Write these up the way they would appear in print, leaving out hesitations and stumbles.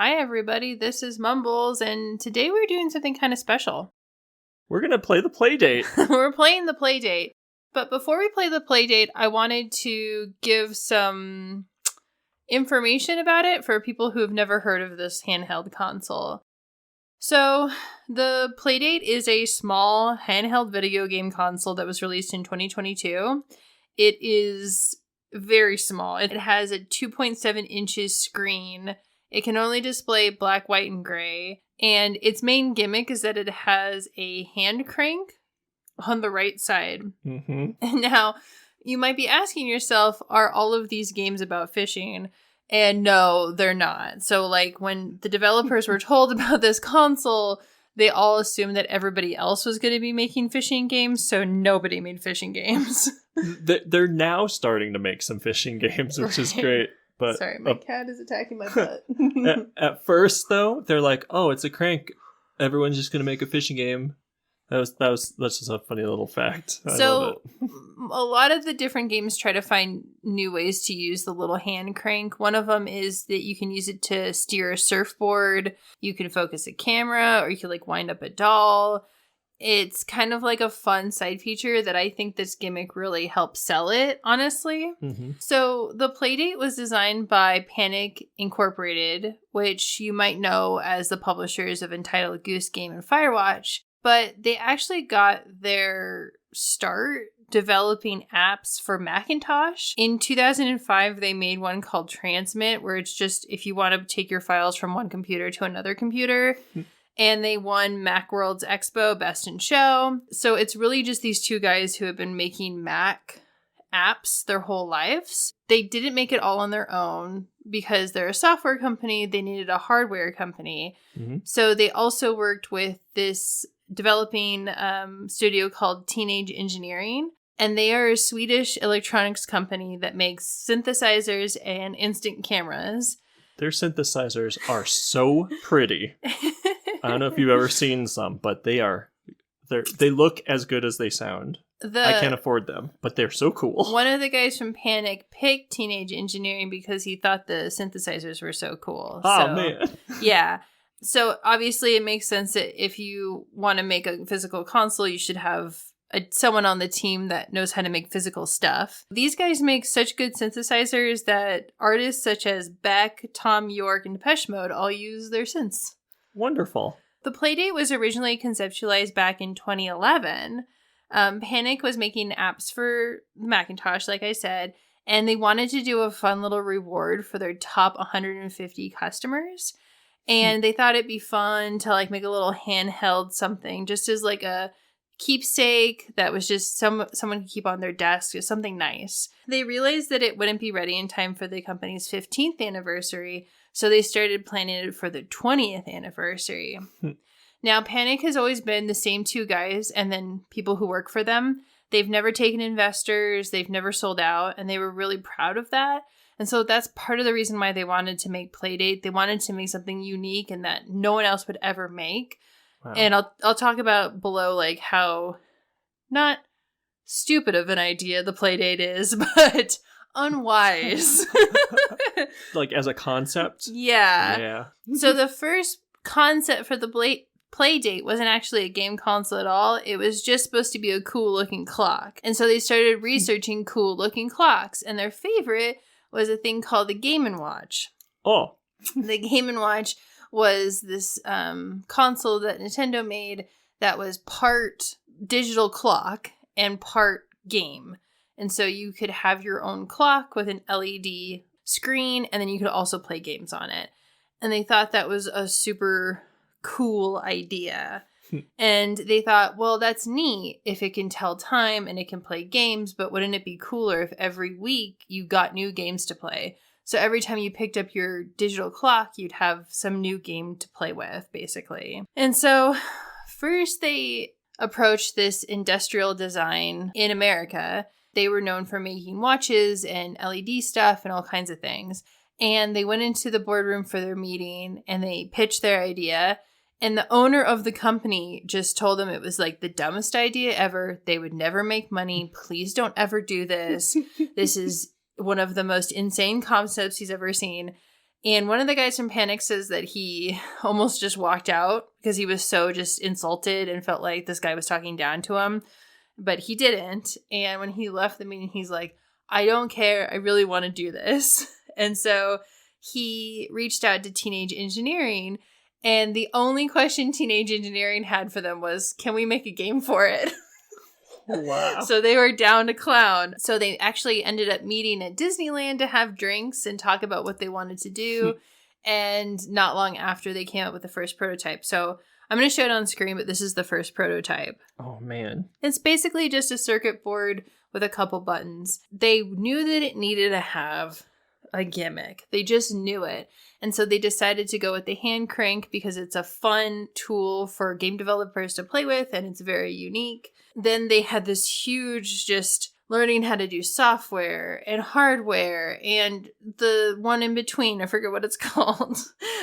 Hi, everybody. This is Mumbles, and today we're doing something kind of special. We're going to play the Playdate. We're playing the Playdate. But before we play the Playdate, I wanted to give some information about it for people who have never heard of this handheld console. So, the Playdate is a small handheld video game console that was released in 2022. It is very small. It has a 2.7 inches screen. It can only display black, white, and gray. And its main gimmick is that it has a hand crank on the right side. Mm-hmm. And now, you might be asking yourself, are all of these games about fishing? And no, they're not. So, like, when the developers were told about this console, they all assumed that everybody else was going to be making fishing games, so nobody made fishing games. They're now starting to make some fishing games, which is great. But sorry, my cat is attacking my butt. at first, though, they're like, "Oh, it's a crank. Everyone's just gonna make a fishing game." That's just a funny little fact. I love it. A lot of the different games try to find new ways to use the little hand crank. One of them is that you can use it to steer a surfboard. You can focus a camera, or you can like wind up a doll. It's kind of like a fun side feature that I think this gimmick really helps sell it, honestly. Mm-hmm. So the Playdate was designed by Panic Incorporated, which you might know as the publishers of Entitled Goose Game and Firewatch. But they actually got their start developing apps for Macintosh. In 2005, they made one called Transmit, where it's just if you want to take your files from one computer to another computer. And they won Macworld's Expo Best in Show. So it's really just these two guys who have been making Mac apps their whole lives. They didn't make it all on their own because they're a software company. They needed a hardware company. Mm-hmm. So they also worked with this developing studio called Teenage Engineering. And they are a Swedish electronics company that makes synthesizers and instant cameras. Their synthesizers are so pretty. I don't know if you've ever seen some, but they look as good as they sound. I can't afford them, but they're so cool. One of the guys from Panic picked Teenage Engineering because he thought the synthesizers were so cool. Oh, man. Yeah. So obviously it makes sense that if you want to make a physical console, you should have someone on the team that knows how to make physical stuff. These guys make such good synthesizers that artists such as Beck, Tom York, and Depeche Mode all use their synths. Wonderful. The Playdate was originally conceptualized back in 2011. Panic was making apps for Macintosh, like I said, and they wanted to do a fun little reward for their top 150 customers. And they thought it'd be fun to like make a little handheld something just as like a keepsake that was just someone could keep on their desk, or something nice. They realized that it wouldn't be ready in time for the company's 15th anniversary, so they started planning it for the 20th anniversary. Now, Panic has always been the same two guys and then people who work for them. They've never taken investors, they've never sold out, and they were really proud of that. And so that's part of the reason why they wanted to make Playdate. They wanted to make something unique and that no one else would ever make. Wow. And I'll talk about below like how not stupid of an idea the Playdate is, but unwise. Like as a concept? Yeah. So the first concept for the Playdate wasn't actually a game console at all. It was just supposed to be a cool looking clock. And so they started researching cool looking clocks, and their favorite was a thing called the Game & Watch. Oh. The Game & Watch was this console that Nintendo made that was part digital clock and part game. And so you could have your own clock with an LED screen, and then you could also play games on it. And they thought that was a super cool idea. And they thought, well, that's neat if it can tell time and it can play games, but wouldn't it be cooler if every week you got new games to play? So every time you picked up your digital clock, you'd have some new game to play with, basically. And so first they approached this industrial design in America. They were known for making watches and LED stuff and all kinds of things. And they went into the boardroom for their meeting and they pitched their idea. And the owner of the company just told them it was like the dumbest idea ever. They would never make money. Please don't ever do this. This is one of the most insane concepts he's ever seen. And one of the guys from Panic says that he almost just walked out because he was so just insulted and felt like this guy was talking down to him. But he didn't. And when he left the meeting, he's like, I don't care. I really want to do this. And so he reached out to Teenage Engineering. And the only question Teenage Engineering had for them was, can we make a game for it? Wow. So they were down to clown. So they actually ended up meeting at Disneyland to have drinks and talk about what they wanted to do. And not long after, they came up with the first prototype. So I'm going to show it on screen, but this is the first prototype. Oh, man. It's basically just a circuit board with a couple buttons. They knew that it needed to have a gimmick. They just knew it. And so they decided to go with the hand crank because it's a fun tool for game developers to play with and it's very unique. Then they had this huge just learning how to do software and hardware and the one in between. I forget what it's called.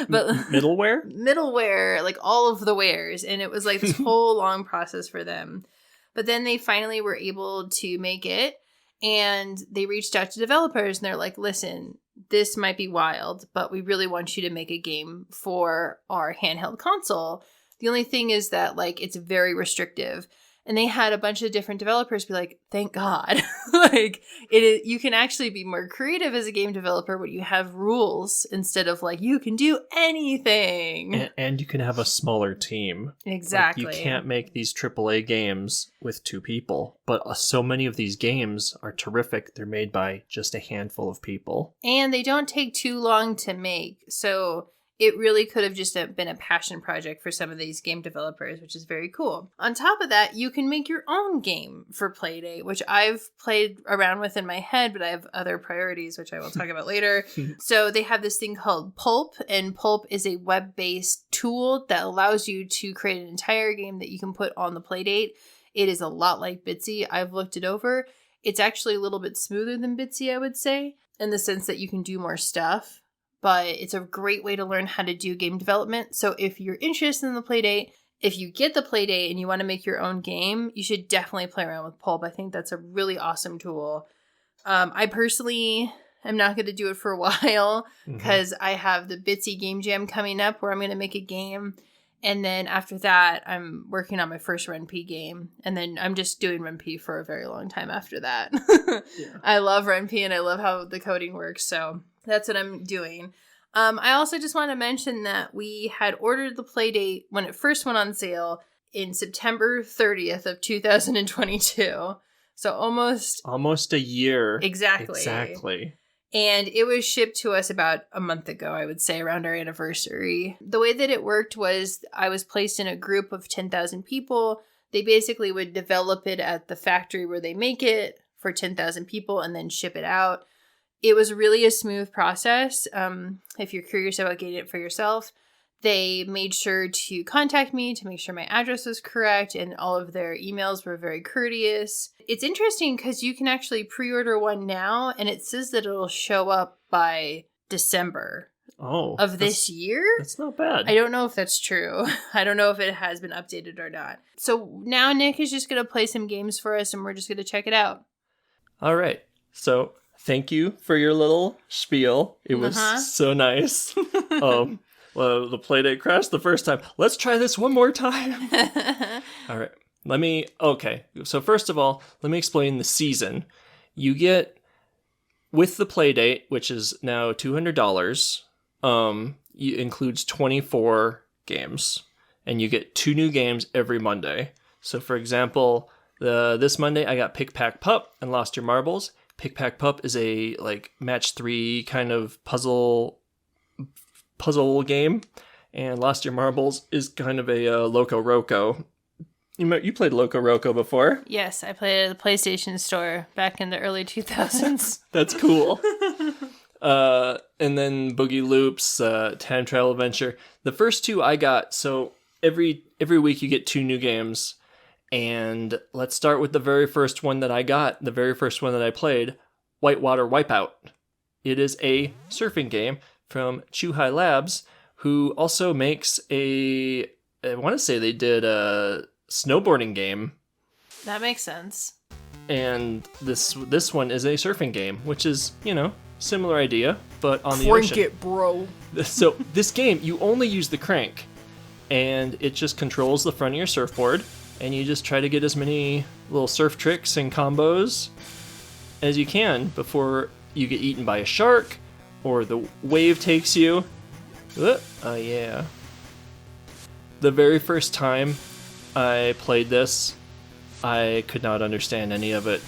But middleware? Middleware, like all of the wares. And it was like this whole long process for them. But then they finally were able to make it. And they reached out to developers and they're like, listen, this might be wild, but we really want you to make a game for our handheld console. The only thing is that like it's very restrictive. And they had a bunch of different developers be like, thank God. Like it is, you can actually be more creative as a game developer when you have rules instead of like, you can do anything. And you can have a smaller team. Exactly. Like, you can't make these AAA games with 2 people. But so many of these games are terrific. They're made by just a handful of people. And they don't take too long to make. So it really could have just been a passion project for some of these game developers, which is very cool. On top of that, you can make your own game for Playdate, which I've played around with in my head, but I have other priorities, which I will talk about later. So they have this thing called Pulp, and Pulp is a web-based tool that allows you to create an entire game that you can put on the Playdate. It is a lot like Bitsy. I've looked it over. It's actually a little bit smoother than Bitsy, I would say, in the sense that you can do more stuff. But it's a great way to learn how to do game development. So if you're interested in the Playdate, if you get the Playdate and you want to make your own game, you should definitely play around with Pulp. I think that's a really awesome tool. I personally am not going to do it for a while because I have the Bitsy Game Jam coming up where I'm going to make a game. And then after that, I'm working on my first RenP game. And then I'm just doing RenP for a very long time after that. Yeah. I love RenP and I love how the coding works. So that's what I'm doing. I also just want to mention that we had ordered the Playdate when it first went on sale in September 30th of 2022. So almost a year. Exactly. And it was shipped to us about a month ago, I would say, around our anniversary. The way that it worked was I was placed in a group of 10,000 people. They basically would develop it at the factory where they make it for 10,000 people and then ship it out. It was really a smooth process. If you're curious about getting it for yourself, they made sure to contact me to make sure my address was correct, and all of their emails were very courteous. It's interesting because you can actually pre-order one now, and it says that it'll show up by December of this year. That's not bad. I don't know if that's true. I don't know if it has been updated or not. So now Nick is just going to play some games for us, and we're just going to check it out. All right. So thank you for your little spiel. It was so nice. Well, the Playdate crashed the first time. Let's try this one more time. All right. Okay. So first of all, let me explain the season. You get, with the Playdate, which is now $200, it includes 24 games. And you get 2 new games every Monday. So for example, this Monday I got Pick Pack Pup and Lost Your Marbles. Pick Pack Pup is a match 3 kind of puzzle game, and Lost Your Marbles is kind of a Loco Roco. You played Loco Roco before? Yes, I played it at the PlayStation Store back in the early 2000s. That's cool. And then Boogie Loops, Time Trial Adventure. The first 2 I got, so every week you get 2 new games. And let's start with the very first one that I got, the very first one that I played, Whitewater Wipeout. It is a surfing game from Chuhai Labs, who also makes I want to say they did a snowboarding game. That makes sense. And this one is a surfing game, which is, similar idea. but on the Crank ocean. it, bro. So this game, you only use the crank, and it just controls the front of your surfboard, and you just try to get as many little surf tricks and combos as you can before you get eaten by a shark or the wave takes you. Oh yeah. The very first time I played this, I could not understand any of it.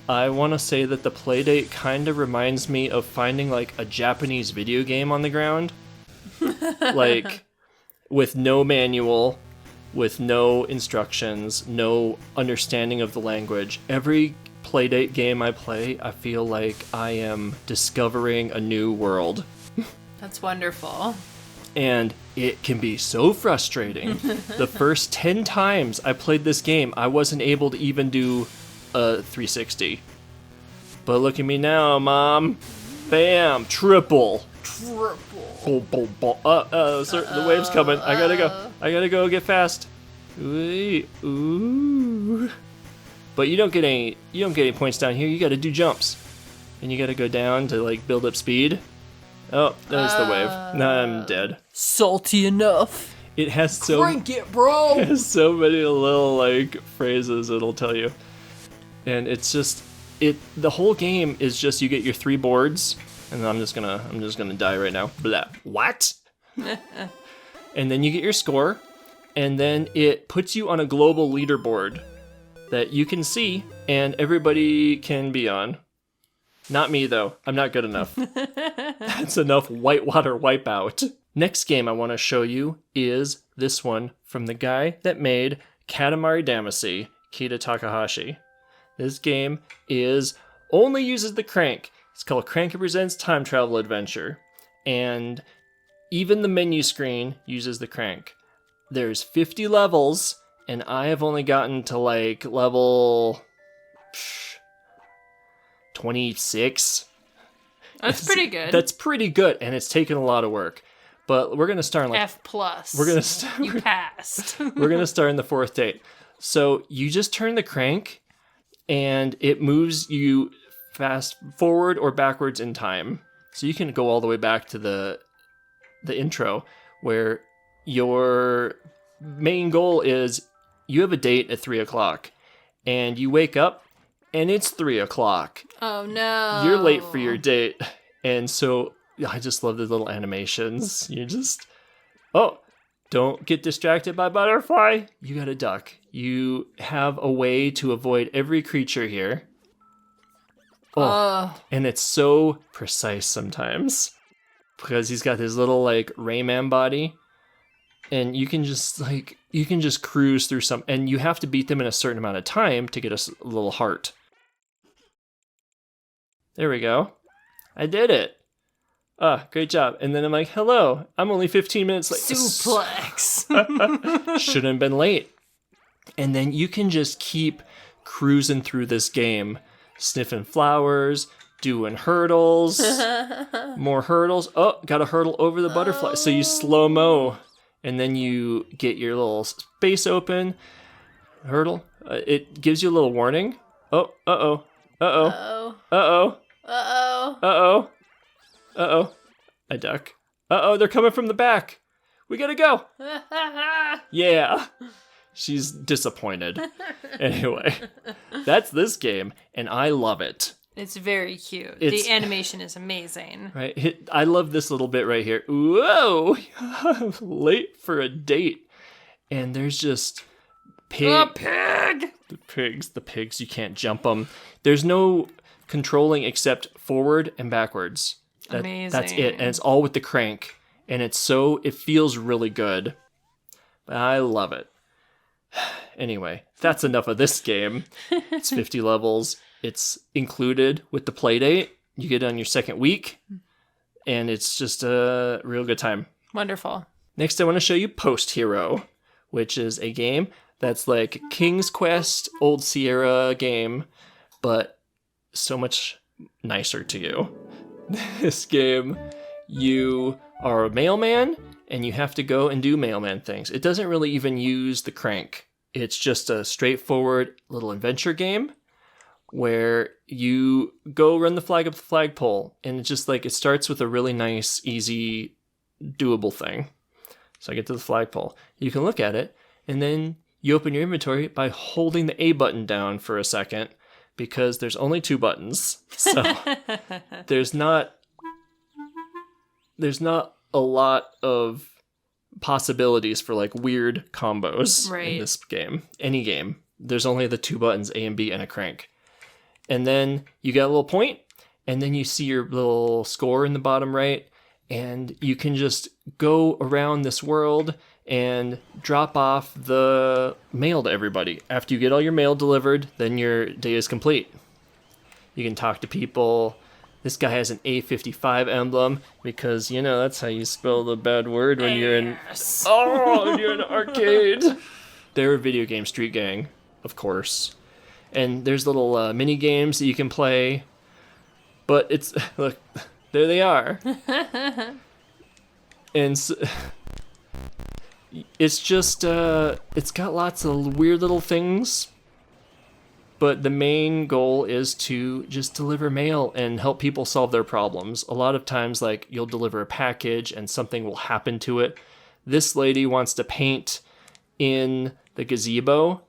I want to say that the Playdate kind of reminds me of finding like a Japanese video game on the ground. Like with no manual, with no instructions, no understanding of the language. Every Playdate game I play, I feel like I am discovering a new world. That's wonderful. And it can be so frustrating. The first 10 times I played this game, I wasn't able to even do a 360. But look at me now, Mom. Bam! Triple. Triple. The wave's coming. I gotta go get fast. Ooh. But you don't get any points down here. You gotta do jumps. And you gotta go down to like build up speed. Oh, there's the wave. Now I'm dead. Salty enough. It has so Crank it, bro. It has so many little like phrases it'll tell you. And it's just the whole game is just you get your 3 boards, and I'm just gonna die right now. Blah. What? And then you get your score, and then it puts you on a global leaderboard that you can see and everybody can be on. Not me, though. I'm not good enough. That's enough whitewater wipeout. Next game I want to show you is this one from the guy that made Katamari Damacy, Kita Takahashi. This game only uses the crank. It's called Crank Presents Time Travel Adventure. And even the menu screen uses the crank. There's 50 levels, and I have only gotten to like level 26. That's pretty good. That's pretty good, and it's taken a lot of work. But we're gonna start in like F+. You passed. We're gonna start in the 4th date. So you just turn the crank, and it moves you fast forward or backwards in time. So you can go all the way back to the intro, where your main goal is you have a date at 3:00, and you wake up. And it's 3:00. Oh no. You're late for your date. And so I just love the little animations. You just, don't get distracted by butterfly. You gotta duck. You have a way to avoid every creature here. And it's so precise sometimes. Because he's got his little like Rayman body. And you can just cruise through some, and you have to beat them in a certain amount of time to get a little heart. There we go. I did it. Great job. And then I'm like, hello, I'm only 15 minutes late. Suplex. Shouldn't have been late. And then you can just keep cruising through this game, sniffing flowers, doing hurdles, more hurdles. Oh, got a hurdle over the butterfly. So you slow-mo. And then you get your little space open, hurdle. It gives you a little warning. Oh, uh-oh, uh-oh, uh-oh, uh-oh, uh-oh, uh-oh. I duck. Uh-oh, they're coming from the back. We gotta go. Yeah. She's disappointed. Anyway, that's this game, and I love it. It's very cute. The animation is amazing. Right. I love this little bit right here. Whoa! I'm late for a date. And there's just A pig! The pigs, you can't jump them. There's no controlling except forward and backwards. Amazing. That's it. And it's all with the crank. And it feels really good. I love it. Anyway, that's enough of this game. It's 50 levels. It's included with the Playdate. You get it on your 2nd week, and it's just a real good time. Wonderful. Next, I want to show you Post Hero, which is a game that's like King's Quest, Old Sierra game, but so much nicer to you. This game, you are a mailman, and you have to go and do mailman things. It doesn't really even use the crank. It's just a straightforward little adventure game. where you go run the flag up the flagpole, and it's just like it starts with a really nice, easy, doable thing. So I get to the flagpole. You can look at it, and then you open your inventory by holding the A button down for a second, because there's only 2 buttons. So there's not a lot of possibilities for like weird combos in this game. Any game. There's only the 2 buttons, A and B, and a crank. And then you get a little point, and then you see your little score in the bottom right, and you can just go around this world and drop off the mail to everybody. After you get all your mail delivered, then your day is complete. You can talk to people. This guy has an A55 emblem because, you know, that's how you spell the bad word when you're in... Oh, you're in an arcade. They're a video game street gang, of course. And there's little mini games that you can play. But it's... Look, there they are. And... So, it's just, it's got lots of weird little things, but the main goal is to just deliver mail and help people solve their problems. A lot of times, like, you'll deliver a package and something will happen to it. This lady wants to paint in the gazebo,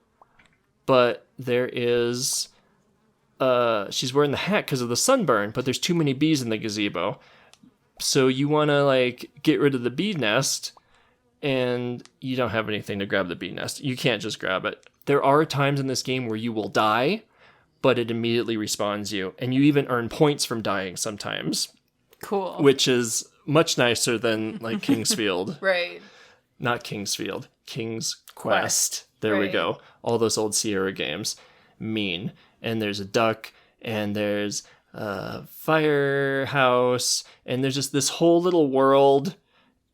but there is, she's wearing the hat because of the sunburn, but there's too many bees in the gazebo. So you want to, like, get rid of the bee nest, and you don't have anything to grab the bee nest. You can't just grab it. There are times in this game where you will die, but it immediately respawns you. And you even earn points from dying sometimes. Cool. Which is much nicer than, like, Kingsfield. Right. Not Kingsfield. King's Quest. There we go. All those old Sierra games. Mean. And there's a duck, and there's a firehouse, and there's just this whole little world.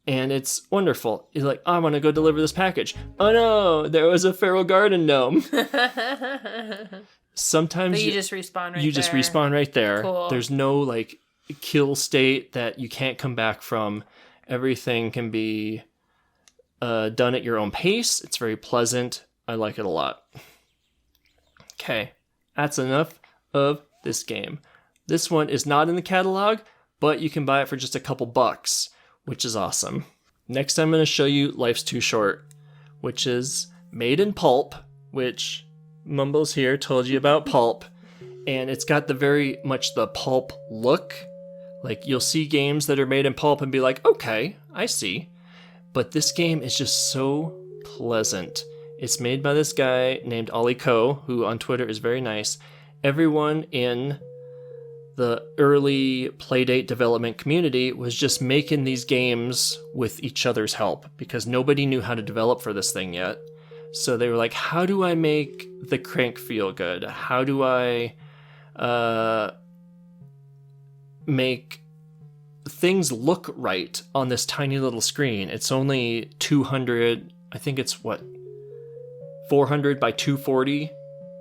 And it's wonderful. You're like, I want to go deliver this package. Oh no, there was a feral garden gnome. Sometimes but you just respawn right there. You just respawn right there. Cool. There's no like kill state that you can't come back from. Everything can be done at your own pace. It's very pleasant. I like it a lot. Okay, that's enough of this game. This one is not in the catalog, but you can buy it for just a couple bucks, which is awesome. Next, I'm going to show you Life's Too Short, which is made in pulp, which Mumbles here told you about pulp. And it's got the very much the pulp look. Like, you'll see games that are made in pulp and be like, okay, I see. But this game is just so pleasant. It's made by this guy named Ollie Ko, who on Twitter is very nice. Everyone in the early Playdate development community was just making these games with each other's help because nobody knew how to develop for this thing yet. So they were like, how do I make the crank feel good? How do I make things look right on this tiny little screen? It's only 200, I think it's 400 by 240.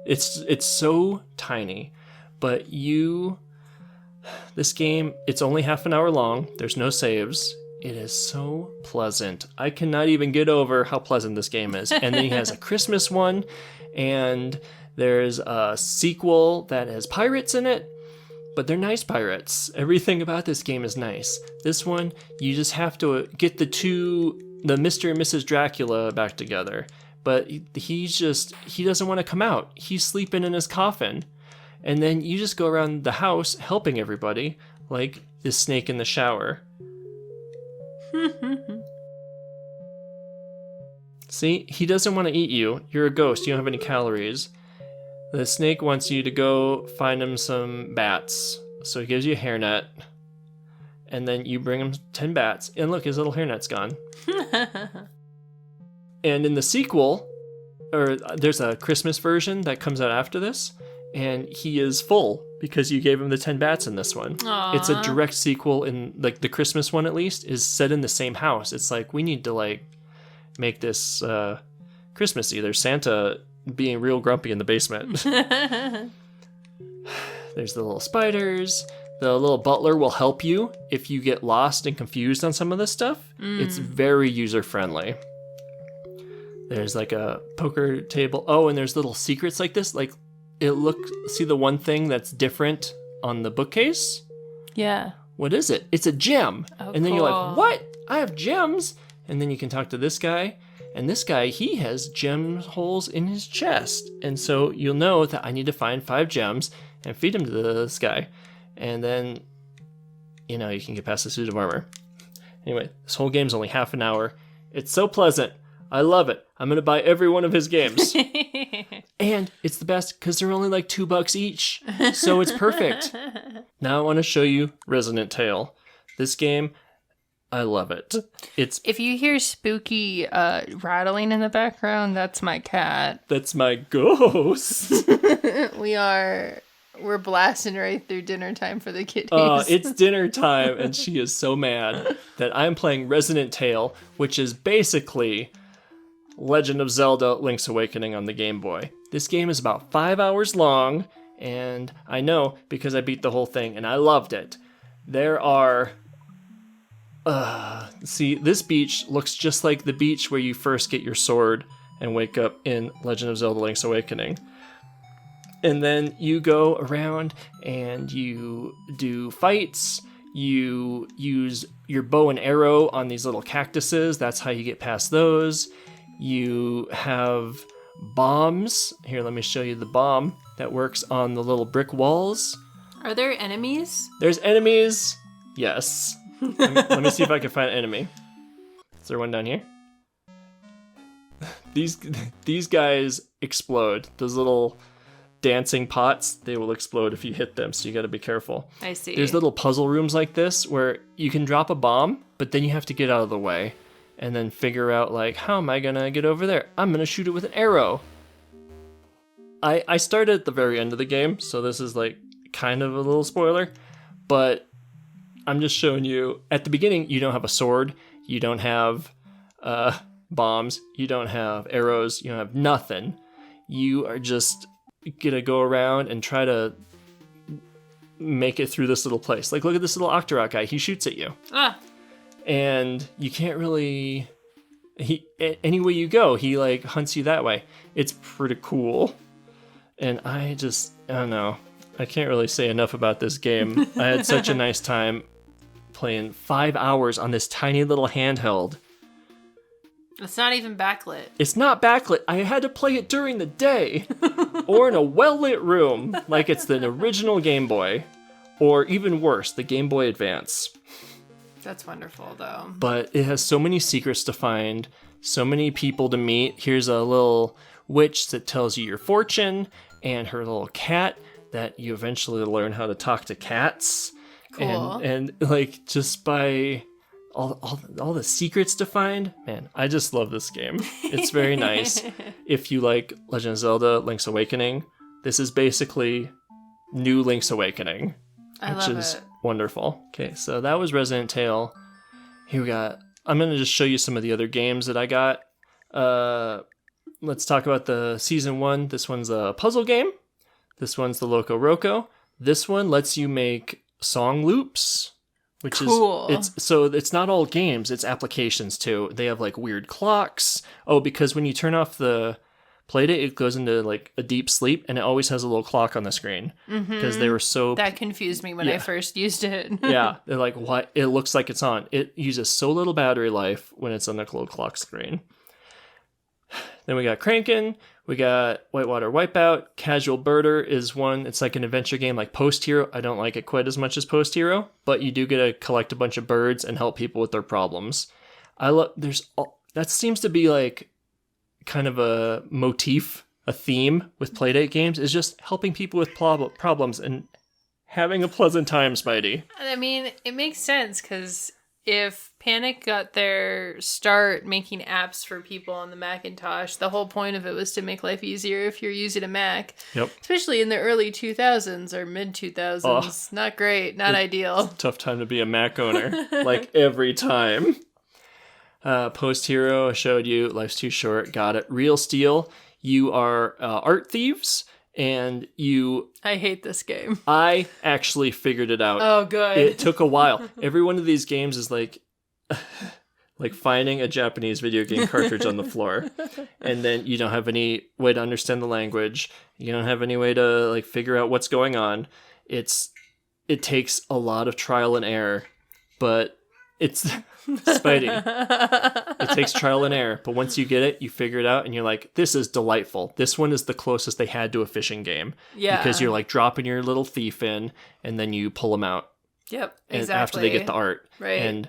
It's so tiny, but this game, it's only half an hour long. There's no saves. It is so pleasant. I cannot even get over how pleasant this game is. And then he has a Christmas one, and there's a sequel that has pirates in it, but they're nice pirates. Everything about this game is nice. This one, you just have to get the Mr. and Mrs. Dracula back together. But he doesn't want to come out. He's sleeping in his coffin. And then you just go around the house helping everybody, like this snake in the shower. See, he doesn't want to eat you. You're a ghost. You don't have any calories. The snake wants you to go find him some bats. So he gives you a hairnet. And then you bring him 10 bats. And look, his little hairnet's gone. And in the sequel, or there's a Christmas version that comes out after this, and he is full because you gave him the 10 bats in this one. Aww. It's a direct sequel, in like the Christmas one at least is set in the same house. It's like, we need to like make this Christmassy. There's Santa being real grumpy in the basement. There's the little spiders. The little butler will help you if you get lost and confused on some of this stuff. It's very user-friendly. There's like a poker table. Oh, and there's little secrets like this. Like, see the one thing that's different on the bookcase? Yeah. What is it? It's a gem. Oh, and then you're cool. like, what? I have gems? And then you can talk to this guy. And this guy, he has gem holes in his chest. And so you'll know that I need to find 5 gems and feed them to this guy. And then, you can get past the suit of armor. Anyway, this whole game's only half an hour. It's so pleasant. I love it. I'm going to buy every one of his games. And it's the best because they're only like $2 each. So it's perfect. Now I want to show you Resonant Tale. This game, I love it. If you hear spooky rattling in the background, that's my cat. That's my ghost. We're blasting right through dinner time for the kiddies. It's dinner time, and she is so mad that I'm playing Resonant Tale, which is basically Legend of Zelda Link's Awakening on the Game Boy. This game is about 5 hours long, and I know because I beat the whole thing, and I loved it. There are... see, this beach looks just like the beach where you first get your sword and wake up in Legend of Zelda Link's Awakening. And then you go around and you do fights. You use your bow and arrow on these little cactuses. That's how you get past those. You have bombs. Here, let me show you the bomb that works on the little brick walls. Are there enemies? There's enemies. Yes. Let me see if I can find an enemy. Is there one down here? These guys explode. Those little dancing pots, they will explode if you hit them, so you got to be careful. I see. There's little puzzle rooms like this where you can drop a bomb, but then you have to get out of the way and then figure out, like, how am I going to get over there? I'm going to shoot it with an arrow. I started at the very end of the game, so this is, like, kind of a little spoiler, but I'm just showing you, at the beginning, you don't have a sword, you don't have bombs, you don't have arrows, you don't have nothing. You are just gonna go around and try to make it through this little place. Like, look at this little Octorok guy. He shoots at you. And you can't really... Anyway you go, he, like, hunts you that way. It's pretty cool. And I don't know. I can't really say enough about this game. I had such a nice time playing 5 hours on this tiny little handheld. It's not even backlit. It's not backlit. I had to play it during the day or in a well-lit room like it's the original Game Boy, or even worse, the Game Boy Advance. That's wonderful, though. But it has so many secrets to find, so many people to meet. Here's a little witch that tells you your fortune, and her little cat that you eventually learn how to talk to cats. Cool. And like, just by... All the secrets to find, man, I just love this game. It's very nice. If you like Legend of Zelda Link's Awakening, this is basically new Link's Awakening, which is wonderful. Okay, so that was Resonant Tale. Here we got, I'm going to just show you some of the other games that I got. Let's talk about the Season 1. This one's a puzzle game. This one's the Loco Roco. This one lets you make song loops. Which cool. It's not all games, it's applications too. They have like weird clocks. Oh, because when you turn off the Playdate, it goes into like a deep sleep, and it always has a little clock on the screen. Because they were so... That confused me when I first used it. Yeah, they're like, what? It looks like it's on. It uses so little battery life when it's on the little clock screen. Then we got Crankin', we got Whitewater Wipeout, Casual Birder is one. It's like an adventure game like Post Hero. I don't like it quite as much as Post Hero, but you do get to collect a bunch of birds and help people with their problems. That seems to be like kind of a motif, a theme with Playdate games, is just helping people with problems and having a pleasant time, Spidey. I mean, it makes sense, because if Panic got their start making apps for people on the Macintosh, the whole point of it was to make life easier if you're using a Mac. Yep. Especially in the early 2000s or mid 2000s. Not great, not ideal. Tough time to be a Mac owner, like every time. Post Hero, I showed you. Life's Too Short, got it. Real Steel, you are art thieves. And I hate this game. I actually figured it out. Oh, good. It took a while. Every one of these games is like like finding a Japanese video game cartridge on the floor, and then you don't have any way to understand the language. You don't have any way to like figure out what's going on. It takes a lot of trial and error, but it's Spidey. It takes trial and error, but once you get it, you figure it out, and you're like, this is delightful. This one is the closest they had to a fishing game. Yeah. Because you're like dropping your little thief in, and then you pull them out. Yep, and exactly. after they get the art. Right. And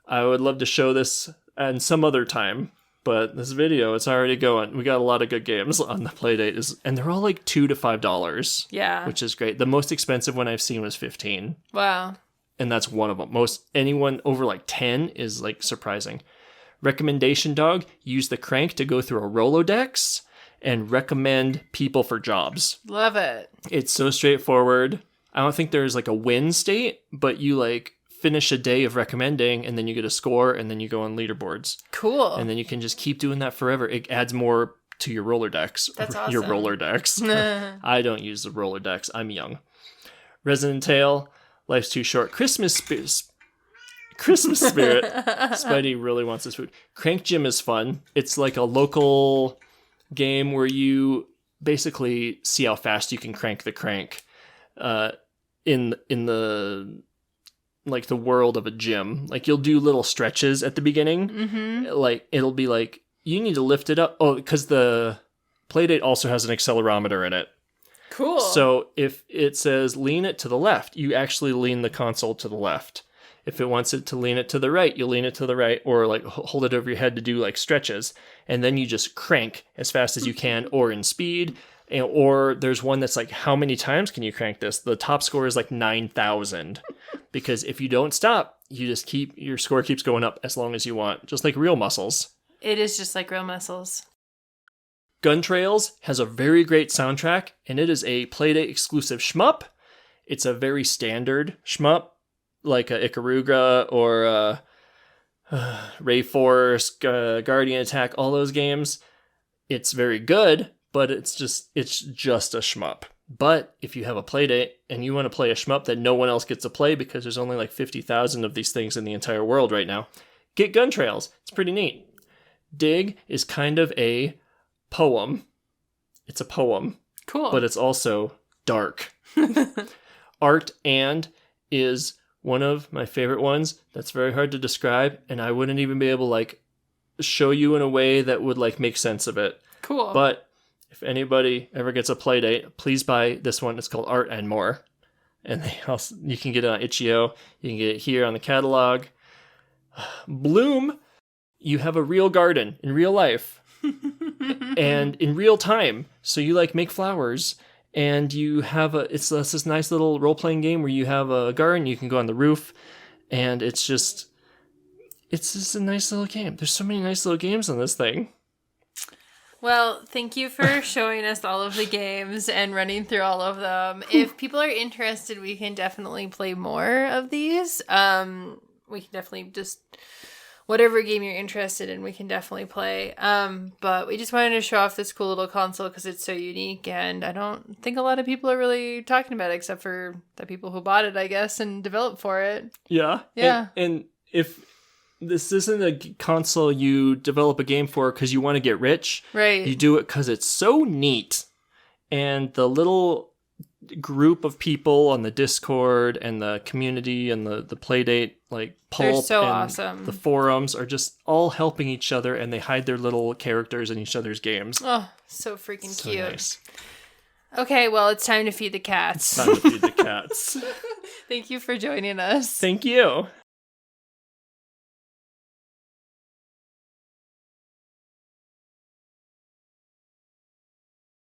I would love to show this at some other time, but this video, it's already going. We got a lot of good games on the Playdate, and they're all like $2 to $5. Yeah. Which is great. The most expensive one I've seen was $15. Wow. And that's one of them. Anyone over like 10 is like surprising. Recommendation dog, use the crank to go through a Rolodex and recommend people for jobs. Love it. It's so straightforward. I don't think there's like a win state, but you like finish a day of recommending and then you get a score and then you go on leaderboards. Cool. And then you can just keep doing that forever. It adds more to your Rolodex. That's awesome. Your Rolodex. I don't use the Rolodex. I'm young. Resonant Tale. Life's too short. Christmas spirit. Spidey really wants this food. Crank Gym is fun. It's like a local game where you basically see how fast you can crank the crank in the like the world of a gym. Like you'll do little stretches at the beginning. Mm-hmm. Like it'll be like you need to lift it up. Oh, because the Playdate also has an accelerometer in it. Cool. So if it says lean it to the left, you actually lean the console to the left. If it wants it to lean it to the right, you lean it to the right, or like hold it over your head to do like stretches. And then you just crank as fast as you can, or in speed. Or there's one that's like, how many times can you crank this? The top score is like 9,000. Because if you don't stop, your score keeps going up as long as you want. Just like Real Muscles. It is just like Real Muscles. Gun Trails has a very great soundtrack, and it is a Playdate exclusive shmup. It's a very standard shmup, like a Ikaruga or Ray Force, Guardian Attack, all those games. It's very good, but it's just a shmup. But if you have a Playdate and you want to play a shmup that no one else gets to play because there's only like 50,000 of these things in the entire world right now, get Gun Trails. It's pretty neat. Dig is kind of a poem. It's a poem. Cool. But it's also dark. Art and is one of my favorite ones that's very hard to describe, and I wouldn't even be able to like show you in a way that would like make sense of it. Cool. But if anybody ever gets a Playdate, please buy this one. It's called Art and More. And you can get it on itch.io. You can get it here on the catalog. Bloom, you have a real garden in real life. And in real time. So you like make flowers and you have it's this nice little role-playing game where you have a garden, you can go on the roof, and it's just a nice little game. There's so many nice little games on this thing. Well, thank you for showing us all of the games and running through all of them. If people are interested, we can definitely play more of these. We can definitely just whatever game you're interested in, we can definitely play. But we just wanted to show off this cool little console because it's so unique, and I don't think a lot of people are really talking about it except for the people who bought it, I guess, and developed for it. Yeah. Yeah. And if this isn't a console you develop a game for because you want to get rich, right? You do it because it's so neat. And the little group of people on the Discord and the community and the Playdate like pulp so and awesome. The forums are just all helping each other, and they hide their little characters in each other's games. Oh, so freaking cute. Nice. Okay, well, it's time to feed the cats. It's time to feed the cats. Thank you for joining us. Thank you.